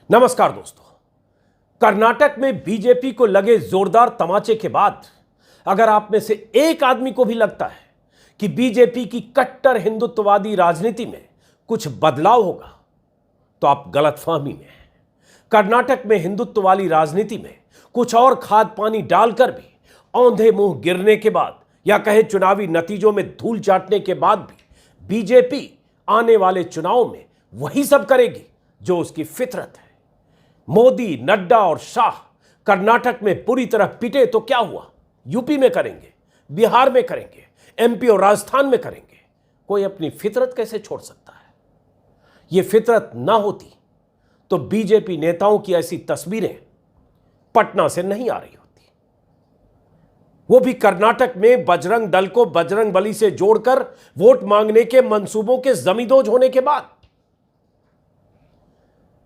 नमस्कार दोस्तों। कर्नाटक में बीजेपी को लगे जोरदार तमाचे के बाद अगर आप में से एक आदमी को भी लगता है कि बीजेपी की कट्टर हिंदुत्ववादी राजनीति में कुछ बदलाव होगा तो आप गलतफहमी में हैं। कर्नाटक में हिंदुत्व वाली राजनीति में कुछ और खाद पानी डालकर भी औंधे मुंह गिरने के बाद या कहे चुनावी नतीजों में धूल चाटने के बाद भी बीजेपी आने वाले चुनाव में वही सब करेगी जो उसकी फितरत है। मोदी, नड्डा और शाह कर्नाटक में पूरी तरह पिटे तो क्या हुआ, यूपी में करेंगे, बिहार में करेंगे, एमपी और राजस्थान में करेंगे। कोई अपनी फितरत कैसे छोड़ सकता है? यह फितरत ना होती तो बीजेपी नेताओं की ऐसी तस्वीरें पटना से नहीं आ रही होती, वो भी कर्नाटक में बजरंग दल को बजरंग बली से जोड़कर वोट मांगने के मंसूबों के जमींदोज होने के बाद।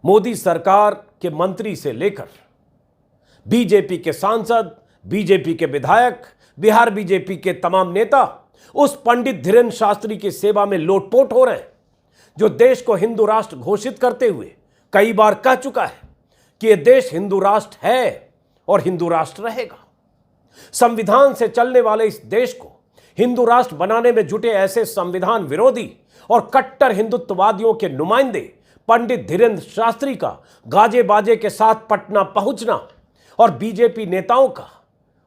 मोदी सरकार के मंत्री से लेकर बीजेपी के सांसद, बीजेपी के विधायक, बिहार बीजेपी के तमाम नेता उस पंडित धीरेन्द्र शास्त्री की सेवा में लोटपोट हो रहे हैं, जो देश को हिंदू राष्ट्र घोषित करते हुए कई बार कह चुका है कि यह देश हिंदू राष्ट्र है और हिंदू राष्ट्र रहेगा। संविधान से चलने वाले इस देश को हिंदू राष्ट्र बनाने में जुटे ऐसे संविधान विरोधी और कट्टर हिंदुत्ववादियों के नुमाइंदे पंडित धीरेन्द्र शास्त्री का गाजे बाजे के साथ पटना पहुंचना और बीजेपी नेताओं का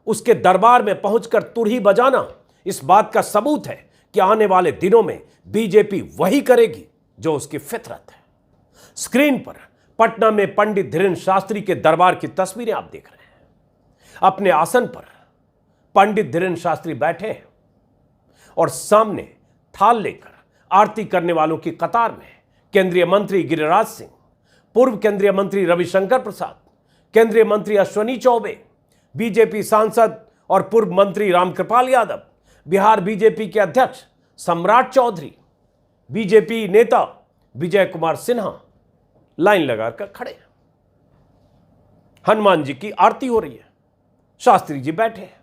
उसके दरबार में पहुंचकर तुरही बजाना इस बात का सबूत है कि आने वाले दिनों में बीजेपी वही करेगी जो उसकी फितरत है। स्क्रीन पर पटना में पंडित धीरेन्द्र शास्त्री के दरबार की तस्वीरें आप देख रहे हैं। अपने आसन पर पंडित धीरेन्द्र शास्त्री बैठे हैं और सामने थाल लेकर आरती करने वालों की कतार में केंद्रीय मंत्री गिरिराज सिंह, पूर्व केंद्रीय मंत्री रविशंकर प्रसाद, केंद्रीय मंत्री अश्विनी चौबे, बीजेपी सांसद और पूर्व मंत्री रामकृपाल यादव, बिहार बीजेपी के अध्यक्ष सम्राट चौधरी, बीजेपी नेता विजय कुमार सिन्हा लाइन लगाकर खड़े हैं। हनुमान जी की आरती हो रही है, शास्त्री जी बैठे हैं।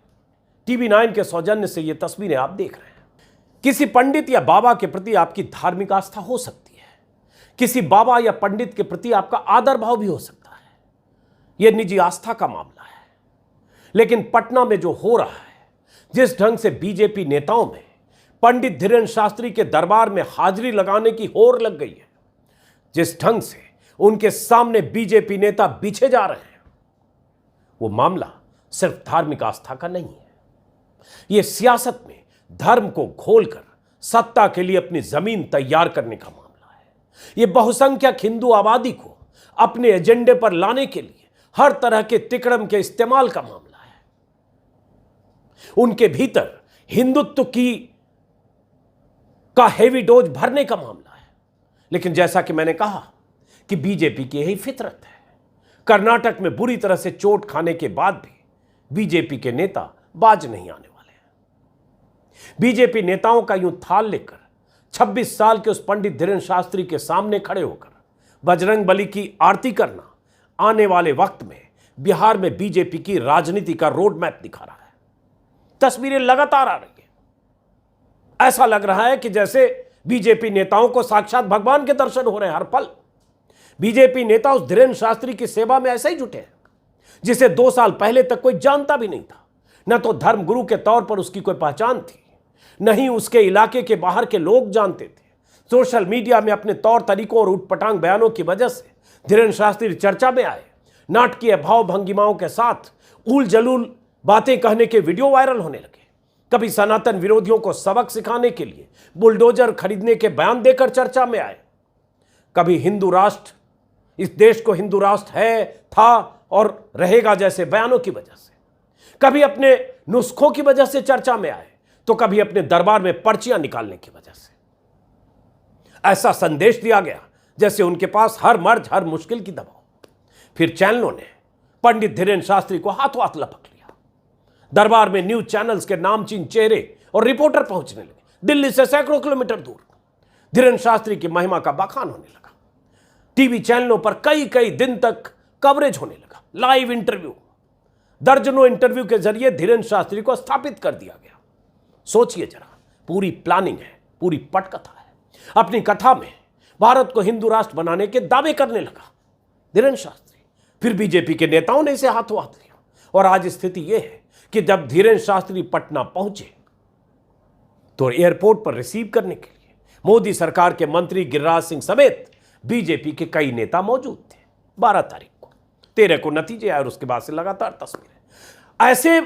टीवी 9 के सौजन्य से ये तस्वीरें आप देख रहे हैं। किसी पंडित या बाबा के प्रति आपकी धार्मिक आस्था हो सकती है, किसी बाबा या पंडित के प्रति आपका आदर भाव भी हो सकता है, यह निजी आस्था का मामला है। लेकिन पटना में जो हो रहा है, जिस ढंग से बीजेपी नेताओं में पंडित धीरेन्द्र शास्त्री के दरबार में हाजिरी लगाने की होड़ लग गई है, जिस ढंग से उनके सामने बीजेपी नेता बिछे जा रहे हैं, वो मामला सिर्फ धार्मिक आस्था का नहीं है। यह सियासत में धर्म को घोलकर सत्ता के लिए अपनी जमीन तैयार करने का मामला है। यह बहुसंख्यक हिंदू आबादी को अपने एजेंडे पर लाने के लिए हर तरह के तिकड़म के इस्तेमाल का मामला है। उनके भीतर हिंदुत्व का हेवी डोज भरने का मामला है। लेकिन जैसा कि मैंने कहा कि बीजेपी की यही फितरत है। कर्नाटक में बुरी तरह से चोट खाने के बाद भी बीजेपी के नेता बाज नहीं आने वाले हैं। बीजेपी नेताओं का यूं थाल लेकर 26 साल के उस पंडित धीरेन्द्र शास्त्री के सामने खड़े होकर बजरंग बली की आरती करना आने वाले वक्त में बिहार में बीजेपी की राजनीति का रोड मैप दिखा रहा है। तस्वीरें लगातार आ रही है। ऐसा लग रहा है कि जैसे बीजेपी नेताओं को साक्षात भगवान के दर्शन हो रहे हैं हर पल। बीजेपी नेता उस धीरेन्द्र शास्त्री की सेवा में ऐसे ही जुटे हैं जिसे 2 साल पहले तक कोई जानता भी नहीं था। न तो धर्मगुरु के तौर पर उसकी कोई पहचान थी, न ही उसके इलाके के बाहर के लोग जानते थे। सोशल मीडिया में अपने तौर तरीकों और उटपटांग बयानों की वजह से धीरेन्द्र शास्त्री चर्चा में आए। नाटकीय भाव भंगिमाओं के साथ उल जलूल बातें कहने के वीडियो वायरल होने लगे। कभी सनातन विरोधियों को सबक सिखाने के लिए बुलडोजर खरीदने के बयान देकर चर्चा में आए। कभी हिंदू राष्ट्र, इस देश को हिंदू राष्ट्र है, था और रहेगा जैसे बयानों की वजह से, कभी अपने नुस्खों की वजह से चर्चा में आए, तो कभी अपने दरबार में पर्चियां निकालने की वजह से। ऐसा संदेश दिया गया जैसे उनके पास हर मर्ज हर मुश्किल की दवा। फिर चैनलों ने पंडित धीरेन्द्र शास्त्री को हाथों हाथ लपक लिया। दरबार में न्यूज चैनल्स के नामचीन चेहरे और रिपोर्टर पहुंचने लगे। दिल्ली से सैकड़ों किलोमीटर दूर धीरेन्द्र शास्त्री की महिमा का बखान होने लगा। टीवी चैनलों पर कई कई दिन तक कवरेज होने लगा। लाइव इंटरव्यू, दर्जनों इंटरव्यू के जरिए धीरेन्द्र शास्त्री को स्थापित कर दिया गया। सोचिए जरा, पूरी प्लानिंग है, पूरी पटकथा है। अपनी कथा में भारत को हिंदू राष्ट्र बनाने के दावे करने लगा। धीरेन्द्र शास्त्री। फिर बीजेपी के नेताओं ने इसे हाथों हाथ लिया और आज स्थिति यह है कि जब धीरेन्द्र शास्त्री पटना पहुंचे तो एयरपोर्ट पर रिसीव करने के लिए मोदी सरकार के मंत्री गिरिराज सिंह समेत बीजेपी के कई नेता मौजूद थे। 12 तारीख को, 13 को नतीजे आए और उसके बाद से लगातार तस्वीरें। ऐसे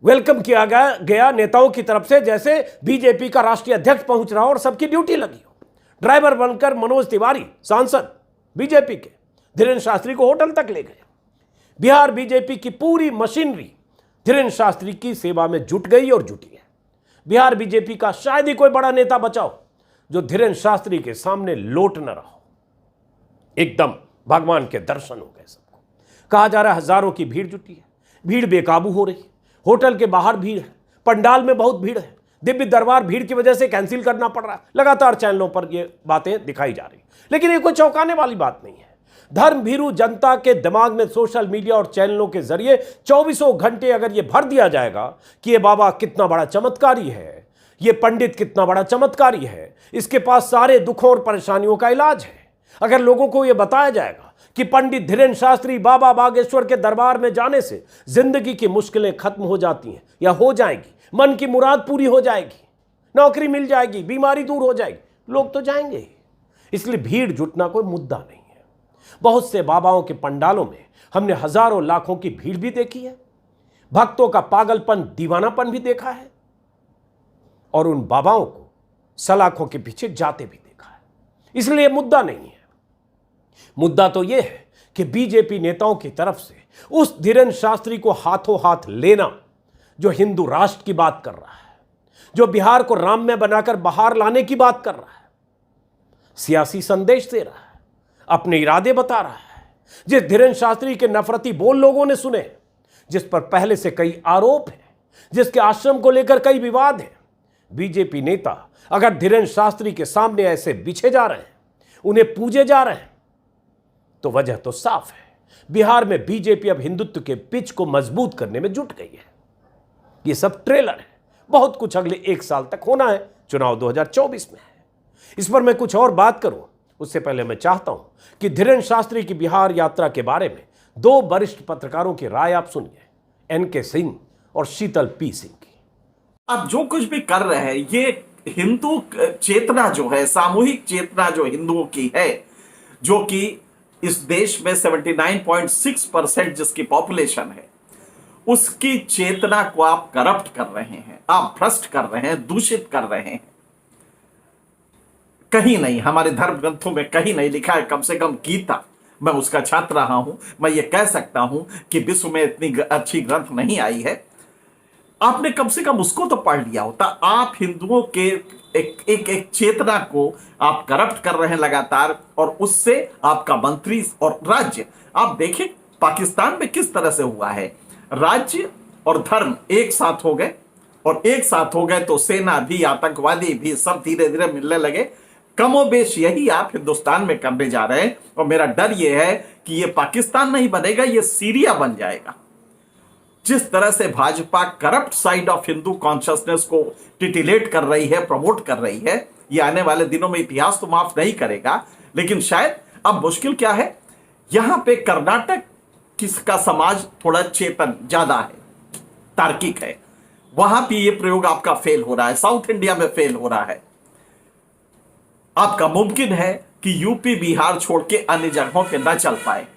वेलकम किया गया नेताओं की तरफ से जैसे बीजेपी का राष्ट्रीय अध्यक्ष पहुंच रहा हो और सबकी ड्यूटी लगी हो। ड्राइवर बनकर मनोज तिवारी, सांसद बीजेपी के, धीरेन्द्र शास्त्री को होटल तक ले गए। बिहार बीजेपी की पूरी मशीनरी धीरेन्द्र शास्त्री की सेवा में जुट गई और जुटी है। बिहार बीजेपी का शायद ही कोई बड़ा नेता बचाओ जो धीरेन्द्र शास्त्री के सामने लोट न रहा। एकदम भगवान के दर्शन हो गए सबको। कहा जा रहा है हजारों की भीड़ जुटी है, भीड़ बेकाबू हो रही है। होटल के बाहर भीड़ है, पंडाल में बहुत भीड़ है। दिव्य दरबार भीड़ की वजह से कैंसिल करना पड़ रहा है। लगातार चैनलों पर ये बातें दिखाई जा रही, लेकिन ये कोई चौंकाने वाली बात नहीं है। धर्म भीरू जनता के दिमाग में सोशल मीडिया और चैनलों के जरिए 24 घंटे अगर ये भर दिया जाएगा कि ये बाबा कितना बड़ा चमत्कारी है, ये पंडित कितना बड़ा चमत्कारी है, इसके पास सारे दुखों और परेशानियों का इलाज है, अगर लोगों को यह बताया जाएगा कि पंडित धीरेन्द्र शास्त्री बाबा बागेश्वर के दरबार में जाने से जिंदगी की मुश्किलें खत्म हो जाती हैं या हो जाएंगी, मन की मुराद पूरी हो जाएगी, नौकरी मिल जाएगी, बीमारी दूर हो जाएगी, लोग तो जाएंगे ही। इसलिए भीड़ जुटना कोई मुद्दा नहीं है। बहुत से बाबाओं के पंडालों में हमने हजारों लाखों की भीड़ भी देखी है, भक्तों का पागलपन, दीवानापन भी देखा है और उन बाबाओं को सलाखों के पीछे जाते भी देखा है। इसलिए मुद्दा नहीं है। मुद्दा तो यह है कि बीजेपी नेताओं की तरफ से उस धीरेन्द्र शास्त्री को हाथों हाथ लेना जो हिंदू राष्ट्र की बात कर रहा है, जो बिहार को राममय बनाकर बाहर लाने की बात कर रहा है, सियासी संदेश दे रहा है, अपने इरादे बता रहा है। जिस धीरेन्द्र शास्त्री के नफरती बोल लोगों ने सुने, जिस पर पहले से कई आरोप हैं, जिसके आश्रम को लेकर कई विवाद हैं, बीजेपी नेता अगर धीरेन्द्र शास्त्री के सामने ऐसे बिछे जा रहे हैं, उन्हें पूजे जा रहे हैं, तो वजह तो साफ है। बिहार में बीजेपी अब हिंदुत्व के पिच को मजबूत करने में जुट गई है। ये सब ट्रेलर है, बहुत कुछ अगले 1 साल तक होना है। चुनाव 2024 में है। इस पर मैं कुछ और बात करूं उससे पहले मैं चाहता हूं कि धीरेन्द्र शास्त्री की बिहार यात्रा के बारे में 2 वरिष्ठ पत्रकारों की राय आप सुनिए, एनके सिंह और शीतल पी सिंह की। अब जो कुछ भी कर रहे हैं, ये हिंदू चेतना जो है, सामूहिक चेतना जो हिंदुओं की है, जो कि इस देश में 79.6% जिसकी पॉपुलेशन है, उसकी चेतना को आप करप्ट कर रहे हैं, आप भ्रष्ट कर रहे हैं, दूषित कर रहे हैं। कहीं नहीं, हमारे धर्म ग्रंथों में कहीं नहीं लिखा है, कम से कम गीता, मैं उसका छात्र रहा हूं, मैं ये कह सकता हूं कि विश्व में इतनी अच्छी ग्रंथ नहीं आई है। आपने कम से कम उसको तो पढ़ लिया होता। आप हिंदुओं के एक चेतना को आप करप्ट कर रहे हैं लगातार, और उससे आपका मंत्री और राज्य, आप देखें पाकिस्तान में किस तरह से हुआ है। राज्य और धर्म एक साथ हो गए, और एक साथ हो गए तो सेना भी, आतंकवादी भी, सब धीरे धीरे मिलने लगे। कमोबेश यही आप हिंदुस्तान में करने जा रहे हैं, और मेरा डर यह है कि यह पाकिस्तान नहीं बनेगा, यह सीरिया बन जाएगा। जिस तरह से Bhajpa corrupt side of Hindu consciousness को टिटिलेट कर रही है, प्रमोट कर रही है, ये आने वाले दिनों में इतिहास तो माफ नहीं करेगा। लेकिन शायद अब मुश्किल क्या है, यहां पे कर्नाटक किसका समाज थोड़ा चेतन ज्यादा है, तार्किक है, वहां भी ये प्रयोग आपका फेल हो रहा है, साउथ इंडिया में फेल हो रहा है। आपका मुमकिन है कि यूपी बिहार छोड़ के अन्य जगहों पे न चल पाए,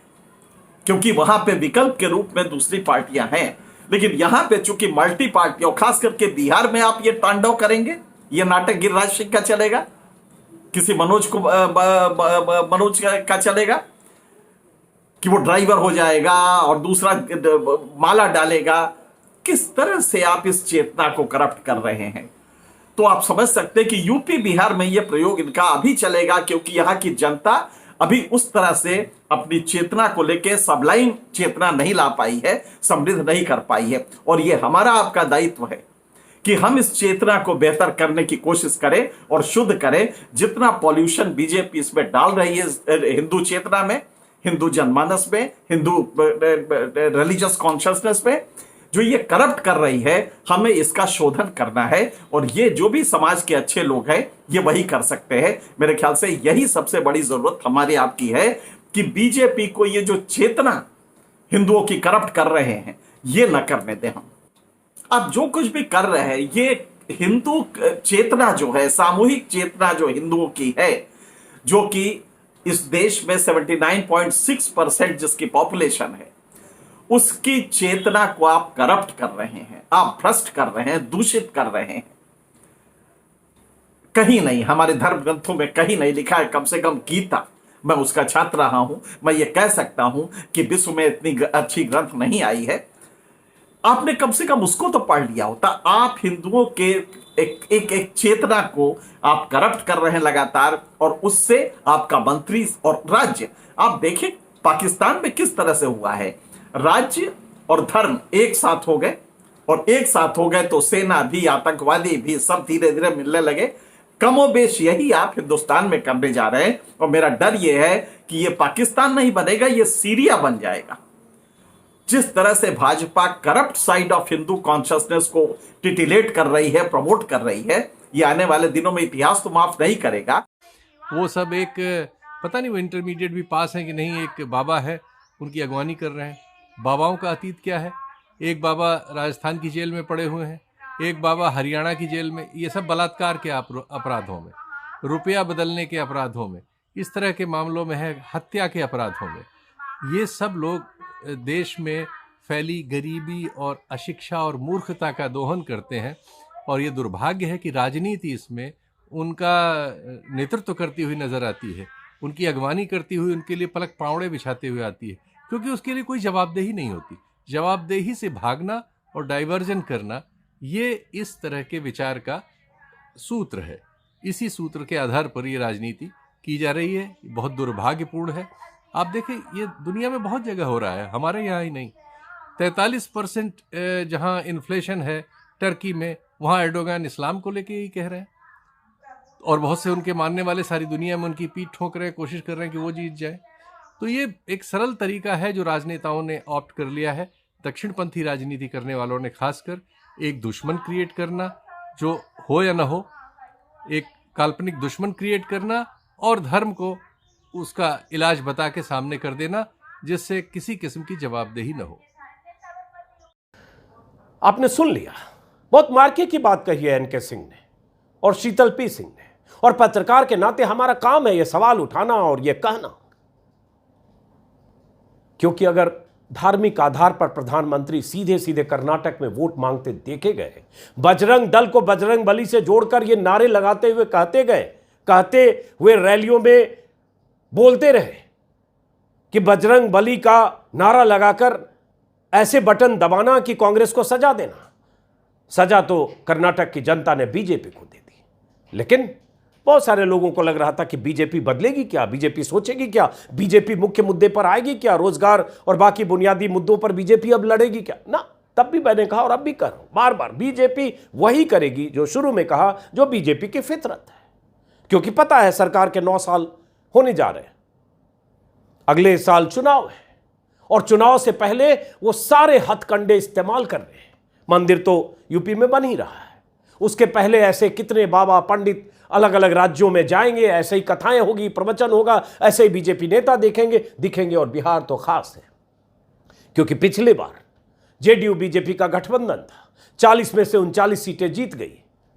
क्योंकि वहां पे विकल्प के रूप में दूसरी पार्टियां हैं। लेकिन यहां पे चूंकि मल्टी पार्टी, और खास करके बिहार में आप ये तांडव करेंगे, ये नाटक गिरिराज सिंह का चलेगा, किसी मनोज का चलेगा कि वो ड्राइवर हो जाएगा और दूसरा माला डालेगा। किस तरह से आप इस चेतना को करप्ट कर रहे हैं, तो आप समझ सकते हैं कि यूपी बिहार में यह प्रयोग इनका अभी चलेगा, क्योंकि यहां की जनता अभी उस तरह से अपनी चेतना को लेकर सबलाइन चेतना नहीं ला पाई है, समृद्ध नहीं कर पाई है। और यह हमारा आपका दायित्व है कि हम इस चेतना को बेहतर करने की कोशिश करें और शुद्ध करें। जितना पॉल्यूशन बीजेपी इसमें डाल रही है हिंदू चेतना में, हिंदू जनमानस में, हिंदू रिलीजियस कॉन्शियसनेस में, जो ये करप्ट कर रही है, हमें इसका शोधन करना है। और ये जो भी समाज के अच्छे लोग हैं, ये वही कर सकते हैं। मेरे ख्याल से यही सबसे बड़ी जरूरत हमारी आपकी है कि बीजेपी को ये जो चेतना हिंदुओं की करप्ट कर रहे हैं ये न करने दें हम। अब जो कुछ भी कर रहे हैं ये हिंदू चेतना जो है, सामूहिक चेतना जो हिंदुओं की है, जो कि इस देश में 79.6% जिसकी पॉपुलेशन है, उसकी चेतना को आप करप्ट कर रहे हैं, आप भ्रष्ट कर रहे हैं, दूषित कर रहे हैं। कहीं नहीं, हमारे धर्म ग्रंथों में कहीं नहीं लिखा है, कम से कम गीता, मैं उसका छात्र रहा हूं, मैं ये कह सकता हूं कि विश्व में इतनी अच्छी ग्रंथ नहीं आई है। आपने कम से कम उसको तो पढ़ लिया होता। आप हिंदुओं के एक चेतना को आप करप्ट कर रहे हैं लगातार, और उससे आपका मंत्री और राज्य, आप देखें पाकिस्तान में किस तरह से हुआ है। राज्य और धर्म एक साथ हो गए, और एक साथ हो गए तो सेना भी, आतंकवादी भी, सब धीरे धीरे मिलने लगे। कमोबेश यही आप हिंदुस्तान में करने जा रहे हैं, और मेरा डर यह है कि यह पाकिस्तान नहीं बनेगा, यह सीरिया बन जाएगा। जिस तरह से Bhajpa corrupt side of Hindu consciousness को टिटिलेट कर रही है, प्रमोट कर रही है, ये आने वाले दिनों में इतिहास तो माफ नहीं करेगा। वो सब एक, पता नहीं वो इंटरमीडिएट भी पास है कि नहीं, एक बाबा है उनकी अगवानी कर रहे हैं। बाबाओं का अतीत क्या है? एक बाबा राजस्थान की जेल में पड़े हुए हैं, एक बाबा हरियाणा की जेल में। ये सब बलात्कार के अपराधों में, रुपया बदलने के अपराधों में, इस तरह के मामलों में है, हत्या के अपराधों में। ये सब लोग देश में फैली गरीबी और अशिक्षा और मूर्खता का दोहन करते हैं, और ये दुर्भाग्य है कि राजनीति इसमें उनका नेतृत्व करती हुई नजर आती है, उनकी अगवानी करती हुई, उनके लिए पलक पावड़े बिछाते हुए आती है, क्योंकि उसके लिए कोई जवाबदेही नहीं होती। जवाबदेही से भागना और डाइवर्जन करना, ये इस तरह के विचार का सूत्र है। इसी सूत्र के आधार पर ये राजनीति की जा रही है। बहुत दुर्भाग्यपूर्ण है। आप देखें ये दुनिया में बहुत जगह हो रहा है, हमारे यहाँ ही नहीं। 43% जहाँ इन्फ्लेशन है टर्की में, वहाँ एर्डोगन इस्लाम को लेके ही कह रहे हैं, और बहुत से उनके मानने वाले सारी दुनिया में उनकी पीठ ठोक रहे हैं, कोशिश कर रहे हैं कि वो जीत जाए। तो ये एक सरल तरीका है जो राजनेताओं ने ऑप्ट कर लिया है, दक्षिणपंथी राजनीति करने वालों ने, खासकर एक दुश्मन क्रिएट करना, जो हो या ना हो, एक काल्पनिक दुश्मन क्रिएट करना, और धर्म को उसका इलाज बता के सामने कर देना, जिससे किसी किस्म की जवाबदेही न हो। आपने सुन लिया, बहुत मार्के की बात कही है एनके सिंह ने और शीतल पी सिंह ने, और पत्रकार के नाते हमारा काम है यह सवाल उठाना और यह कहना, क्योंकि अगर धार्मिक आधार पर प्रधानमंत्री सीधे सीधे कर्नाटक में वोट मांगते देखे गए, बजरंग दल को बजरंग बली से जोड़कर ये नारे लगाते हुए कहते हुए रैलियों में बोलते रहे कि बजरंग बली का नारा लगाकर ऐसे बटन दबाना कि कांग्रेस को सजा देना। सजा तो कर्नाटक की जनता ने बीजेपी को दे दी, लेकिन बहुत सारे लोगों को लग रहा था कि बीजेपी बदलेगी क्या, बीजेपी सोचेगी क्या, बीजेपी मुख्य मुद्दे पर आएगी क्या, रोजगार और बाकी बुनियादी मुद्दों पर बीजेपी अब लड़ेगी क्या। ना, तब भी मैंने कहा और अब भी कर रहा हूं बार बार, बीजेपी वही करेगी जो शुरू में कहा, जो बीजेपी की फितरत है। क्योंकि पता है सरकार के 9 साल होने जा रहे हैं, अगले साल चुनाव है, और चुनाव से पहले वो सारे हथकंडे इस्तेमाल कर रहे हैं। मंदिर तो यूपी में बन ही रहा है, उसके पहले ऐसे कितने बाबा पंडित अलग अलग राज्यों में जाएंगे, ऐसे ही कथाएं होगी, प्रवचन होगा, ऐसे ही बीजेपी नेता दिखेंगे। और बिहार तो खास है, क्योंकि पिछली बार जेडीयू बीजेपी का गठबंधन था, 40 में से 39 सीटें जीत गई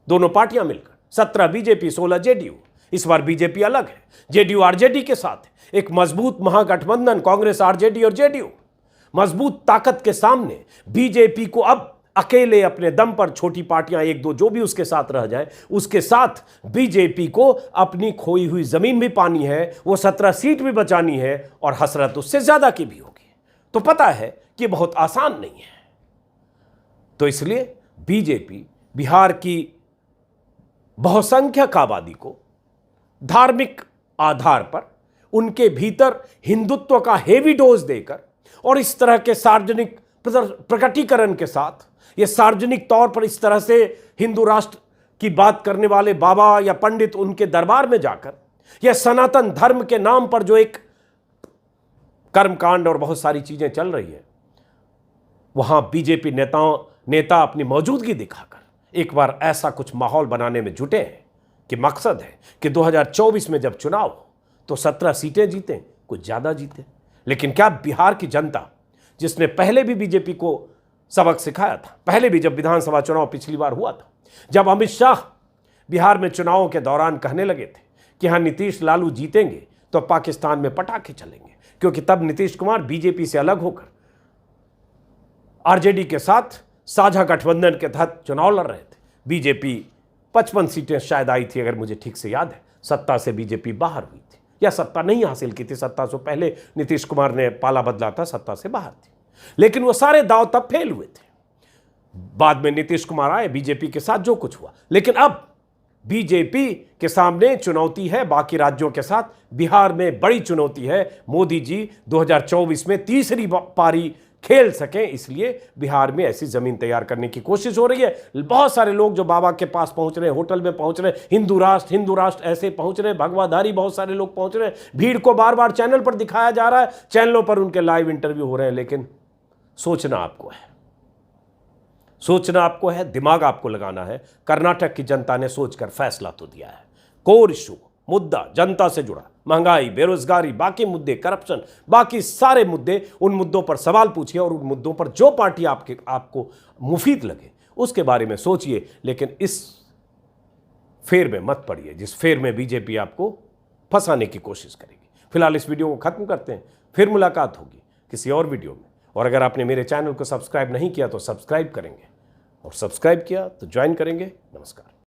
दोनों पार्टियां मिलकर, 17 बीजेपी 16 जेडीयू। इस बार बीजेपी अलग है, जेडीयू आरजेडी के साथ है, एक मजबूत महागठबंधन, कांग्रेस आरजेडी और जेडीयू। मजबूत ताकत के सामने बीजेपी को अब अकेले अपने दम पर, छोटी पार्टियां एक दो जो भी उसके साथ रह जाए, उसके साथ बीजेपी को अपनी खोई हुई जमीन भी पानी है, वो 17 सीट भी बचानी है, और हसरत उससे ज्यादा की भी होगी। तो पता है कि बहुत आसान नहीं है। तो इसलिए बीजेपी बिहार की बहुसंख्यक आबादी को धार्मिक आधार पर उनके भीतर हिंदुत्व का हेवी डोज देकर, और इस तरह के सार्वजनिक प्रकटीकरण के साथ, ये सार्वजनिक तौर पर इस तरह से हिंदू राष्ट्र की बात करने वाले बाबा या पंडित उनके दरबार में जाकर, यह सनातन धर्म के नाम पर जो एक कर्मकांड और बहुत सारी चीजें चल रही है, वहां बीजेपी नेता अपनी मौजूदगी दिखाकर एक बार ऐसा कुछ माहौल बनाने में जुटे हैं कि मकसद है कि 2024 में जब चुनाव हो तो 17 सीटें जीतें, कुछ ज्यादा जीते। लेकिन क्या बिहार की जनता, जिसने पहले भी बीजेपी को सबक सिखाया था, पहले भी जब विधानसभा चुनाव पिछली बार हुआ था, जब अमित शाह बिहार में चुनावों के दौरान कहने लगे थे कि हाँ नीतीश लालू जीतेंगे तो पाकिस्तान में पटाखे चलेंगे, क्योंकि तब नीतीश कुमार बीजेपी से अलग होकर आरजेडी के साथ साझा गठबंधन के तहत चुनाव लड़ रहे थे। बीजेपी 55 सीटें शायद आई थी, अगर मुझे ठीक से याद है। सत्ता से बीजेपी बाहर हुई थी, या सत्ता नहीं हासिल की थी, सत्ता से पहले नीतीश कुमार ने पाला बदला था, सत्ता से बाहर थी। लेकिन वो सारे दांव तब फेल हुए थे। बाद में नीतीश कुमार आए, बीजेपी के साथ जो कुछ हुआ। लेकिन अब बीजेपी के सामने चुनौती है बाकी राज्यों के साथ, बिहार में बड़ी चुनौती है। मोदी जी 2024 में तीसरी पारी खेल सकें, इसलिए बिहार में ऐसी जमीन तैयार करने की कोशिश हो रही है। बहुत सारे लोग जो बाबा के पास पहुंच रहे हैं, होटल में पहुंच रहे हैं, हिंदू राष्ट्र ऐसे पहुंच रहे हैं, भगवाधारी बहुत सारे लोग पहुंच रहे हैं। भीड़ को बार बार चैनल पर दिखाया जा रहा है, चैनलों पर उनके लाइव इंटरव्यू हो रहे हैं। लेकिन सोचना आपको है, सोचना आपको है, दिमाग आपको लगाना है। कर्नाटक की जनता ने सोचकर फैसला तो दिया है। कोर इशू, मुद्दा जनता से जुड़ा, महंगाई, बेरोजगारी, बाकी मुद्दे, करप्शन, बाकी सारे मुद्दे, उन मुद्दों पर सवाल पूछिए और उन मुद्दों पर जो पार्टी आपको मुफीद लगे उसके बारे में सोचिए। लेकिन इस फेर में मत पड़िए जिस फेर में बीजेपी आपको फंसाने की कोशिश करेगी। फिलहाल इस वीडियो को खत्म करते हैं, फिर मुलाकात होगी किसी और वीडियो में। और अगर आपने मेरे चैनल को सब्सक्राइब नहीं किया तो सब्सक्राइब करेंगे, और सब्सक्राइब किया तो ज्वाइन करेंगे। नमस्कार।